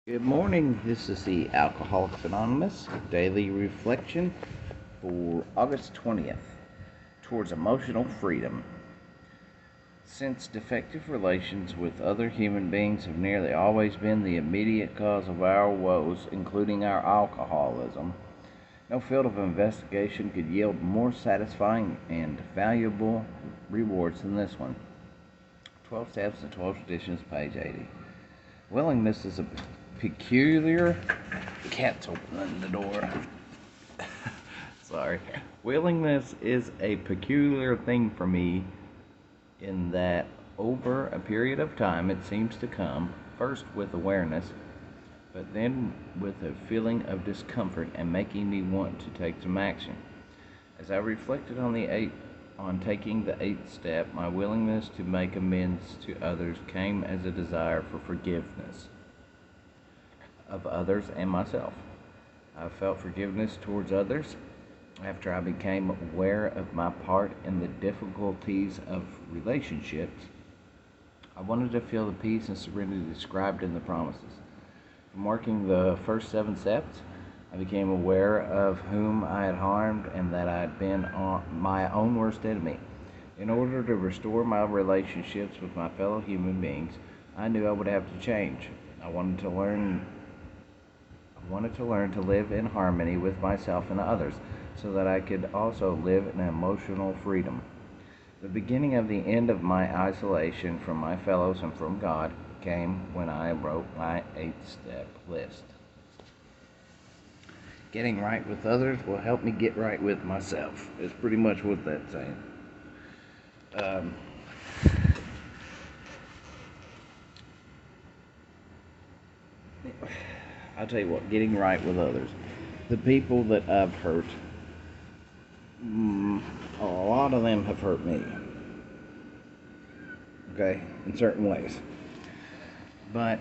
Good morning. This is the Alcoholics Anonymous Daily Reflection for August 20th towards emotional freedom. Since defective relations with other human beings have nearly always been the immediate cause of our woes, including our alcoholism, no field of investigation could yield more satisfying and valuable rewards than this one. 12 Steps and 12 Traditions, page 80. Willingness is a peculiar. Cat's opening the door. Sorry. Willingness is a peculiar thing for me in that over a period of time it seems to come first with awareness, but then with a feeling of discomfort and making me want to take some action. As I reflected on taking the eighth step, my willingness to make amends to others came as a desire for forgiveness of others and myself. I felt forgiveness towards others after I became aware of my part in the difficulties of relationships. I wanted to feel the peace and serenity described in the promises. From working the first 7 steps, I became aware of whom I had harmed and that I had been my own worst enemy. In order to restore my relationships with my fellow human beings, I knew I would have to change. I wanted to learn to live in harmony with myself and others so that I could also live in emotional freedom. The beginning of the end of my isolation from my fellows and from God came when I wrote my 8-step list. Getting right with others will help me get right with myself. It's pretty much what that's saying. I'll tell you what, getting right with others. The people that I've hurt, a lot of them have hurt me. Okay, in certain ways. But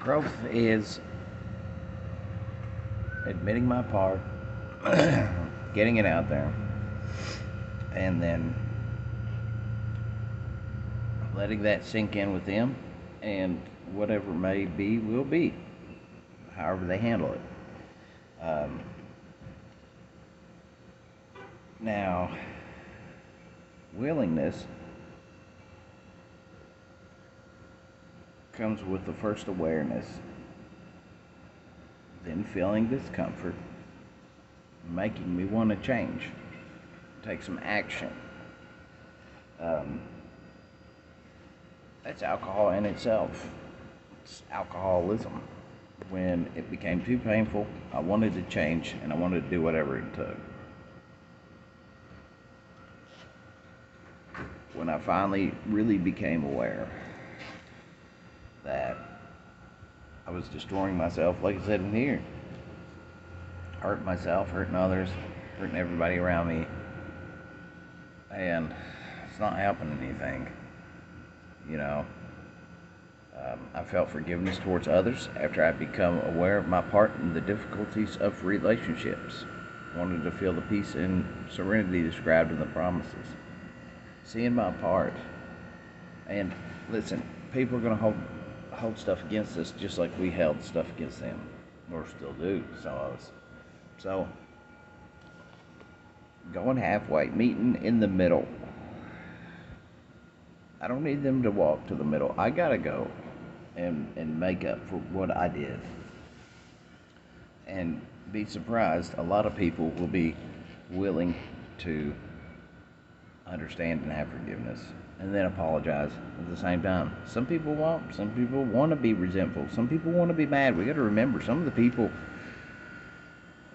growth is admitting my part, getting it out there, and then letting that sink in with them, and whatever may be will be, however they handle it. Now, willingness comes with the first awareness, then feeling discomfort, making me want to change, take some action. That's alcohol in itself. It's alcoholism. When it became too painful, I wanted to change and I wanted to do whatever it took. When I finally really became aware that I was destroying myself, like I said in here, hurting myself, hurting others, hurting everybody around me, and it's not helping anything. I felt forgiveness towards others after I become aware of my part in the difficulties of relationships. I wanted to feel the peace and serenity described in the promises. Seeing my part. And listen, people are going to hold stuff against us just like we held stuff against them, or still do, some of us. So, going halfway, meeting in the middle. I don't need them to walk to the middle. I gotta go and make up for what I did. And be surprised, a lot of people will be willing to understand and have forgiveness and then apologize at the same time. Some people won't. Some people want to be resentful. Some people want to be mad. We got to remember, some of the people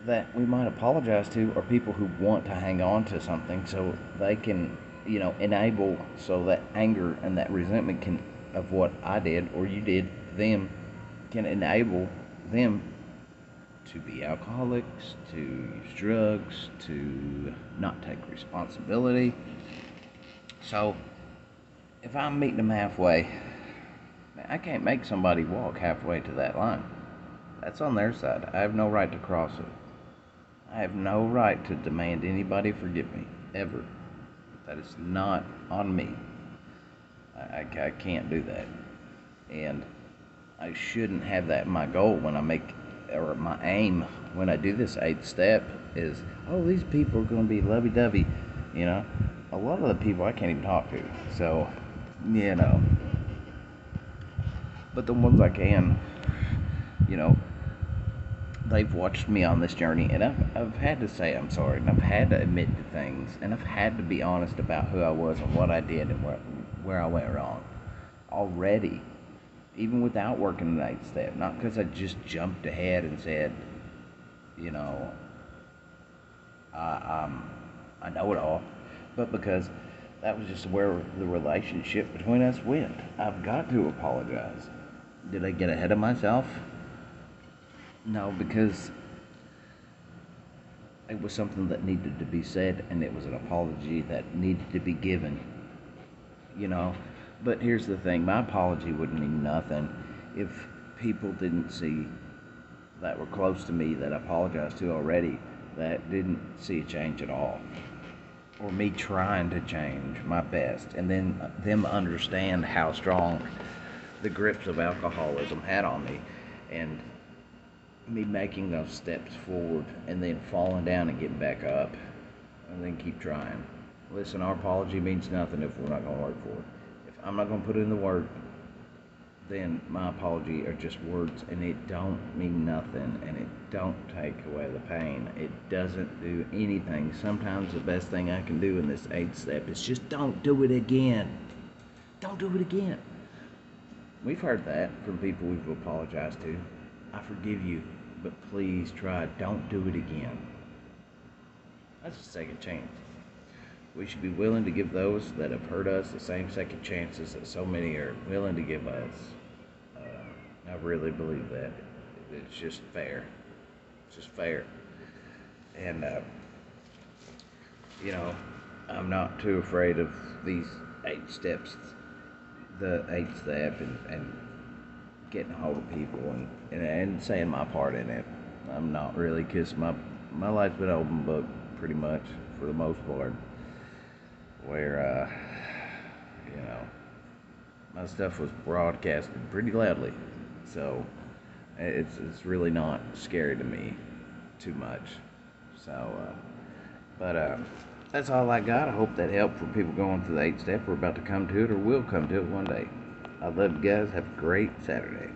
that we might apologize to are people who want to hang on to something so they can, enable, so that anger and that resentment of what I did or you did to them can enable them to be alcoholics, to use drugs, to not take responsibility. So, if I'm meeting them halfway, man, I can't make somebody walk halfway to that line. That's on their side. I have no right to cross it. I have no right to demand anybody forgive me, ever. That is not on me. I can't do that. And I shouldn't have that my goal when I make, or my aim when I do this 8th step is, oh, these people are going to be lovey-dovey, you know. A lot of the people I can't even talk to, so, you know. But the ones I can, you know, they've watched me on this journey, and I've had to say I'm sorry, and I've had to admit to things, and I've had to be honest about who I was and what I did and where I went wrong already, even without working the 8th step. Not because I just jumped ahead and said, you know, I know it all, but because that was just where the relationship between us went. I've got to apologize. Did I get ahead of myself? No, because it was something that needed to be said, and it was an apology that needed to be given, you know. But here's the thing, my apology wouldn't mean nothing if people didn't see that were close to me that I apologized to already that didn't see a change at all, or me trying to change my best, and then them understand how strong the grips of alcoholism had on me, and me making those steps forward and then falling down and getting back up and then keep trying. Listen, our apology means nothing if we're not going to work for it. If I'm not going to put in the work, then my apology are just words, and it don't mean nothing, and it don't take away the pain. It doesn't do anything. Sometimes the best thing I can do in this 8th step is just don't do it again. Don't do it again. We've heard that from people we've apologized to. I forgive you, but please try, don't do it again. That's a second chance. We should be willing to give those that have hurt us the same second chances that so many are willing to give us. I really believe that. It's just fair. It's just fair. And, you know, I'm not too afraid of these 8 steps, the 8th step, and getting a hold of people and saying my part in it. I'm not really, because my life's been open book pretty much for the most part, where, you know, my stuff was broadcasted pretty loudly. So it's really not scary to me too much. So, but that's all I got. I hope that helped for people going through the 8th step. We're about to come to it, or will come to it one day. I love you guys. Have a great Saturday.